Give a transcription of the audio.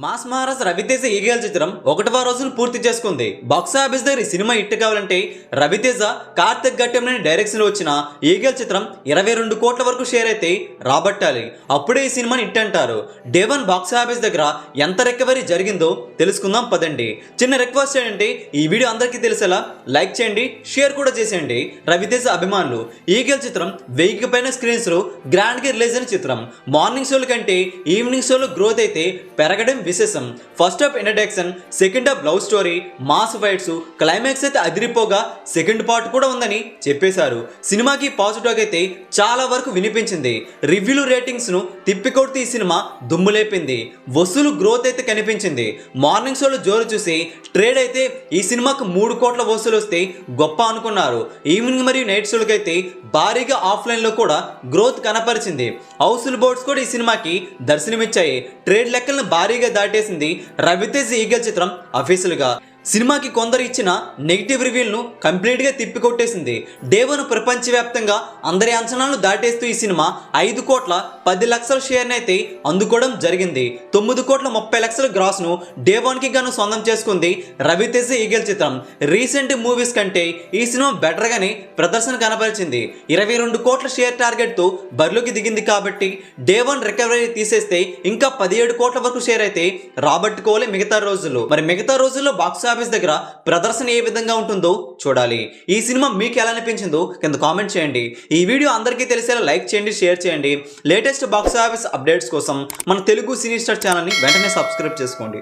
Mass Maharaj Raviteja eagle చిత్రం 1వ రోజును పూర్తి చేసుకుంది. బాక్సాఫీస్ దగ్గర ఈ సినిమా హిట్ కావాలంటే రవితేజ, కార్తిక్ ఘట్టంలోని డైరెక్షన్ వచ్చిన ఈగల్ చిత్రం 22 కోట్ల వరకు షేర్ అయితే రాబట్టాలి. అప్పుడే ఈ సినిమాని హిట్ అంటారు. డే 1 బాక్సాఫీస్ దగ్గర ఎంత రికవరీ జరిగిందో తెలుసుకుందాం పదండి. చిన్న రిక్వెస్ట్ ఏంటంటే ఈ వీడియో అందరికీ తెలిసేలా లైక్ చేయండి, షేర్ కూడా చేసేయండి. రవితేజ అభిమానులు ఈగల్ చిత్రం 1000కి పైన స్క్రీన్స్ లో గ్రాండ్ గా రిలీజ్ అయిన చిత్రం. మార్నింగ్ షోల కంటే ఈవినింగ్ షోలో గ్రోత్ అయితే పెరగడం విశేషం. First half introduction, second half love story, mass fights, climax అయితే అదిరిపోగా సెకండ్ పార్ట్ కూడా ఉందని చెప్పేశారు. సినిమాకి పాజిటివ్ అయితే చాలా వరకు వినిపించింది. రివ్యూలు రేటింగ్స్ ను తిప్పికొడితే ఈ సినిమా దుమ్ము లేపింది. వసూలు గ్రోత్ అయితే కనిపించింది. మార్నింగ్ షోలో జోరు చూసి ట్రేడ్ అయితే ఈ సినిమాకు 3 కోట్ల వసూలు వస్తే గొప్ప అనుకున్నారు. ఈవినింగ్ మరియు నైట్ షోలకి అయితే భారీగా ఆఫ్లైన్ లో కూడా గ్రోత్ కనపరిచింది. హౌస్ఫుల్ బోర్డ్స్ కూడా ఈ సినిమాకి దర్శనమిచ్చాయి. ట్రేడ్ లెక్కలను భారీగా దాటేసింది రవితేజ ఈగల్ చిత్రం అఫీషియల్ గా. సినిమాకి కొందరు ఇచ్చిన నెగిటివ్ రివ్యూలను కంప్లీట్గా తిప్పికొట్టేసింది. డే 1 ప్రపంచవ్యాప్తంగా అందరి అంచనాలను దాటేస్తూ ఈ సినిమా 5 కోట్ల 10 లక్షల షేర్ని అయితే అందుకోవడం జరిగింది. 9 కోట్ల 30 లక్షల గ్రాస్ను డే 1కి గాను సొంతం చేసుకుంది రవితేజ ఈగల్ చిత్రం. రీసెంట్ మూవీస్ కంటే ఈ సినిమా బెటర్గానే ప్రదర్శన కనపరిచింది. 22 కోట్ల షేర్ టార్గెట్తో బరిలోకి దిగింది కాబట్టి డే 1 రికవరీ తీసేస్తే ఇంకా 17 కోట్ల వరకు షేర్ అయితే రాబట్టుకోవాలి మిగతా రోజుల్లో. మరి మిగతా రోజుల్లో బాక్స్ ఆఫీస్ దగ్గర ప్రదర్శన ఏ విధంగా ఉంటుందో చూడాలి. ఈ సినిమా మీకు ఎలా అనిపించిందో కింద కామెంట్ చేయండి. ఈ వీడియో అందరికీ తెలిసేలా లైక్ చేయండి, షేర్ చేయండి. లేటెస్ట్ బాక్స్ ఆఫీస్ అప్డేట్స్ కోసం మన తెలుగు సినీ స్టార్ ఛానల్ని వెంటనే సబ్స్క్రైబ్ చేసుకోండి.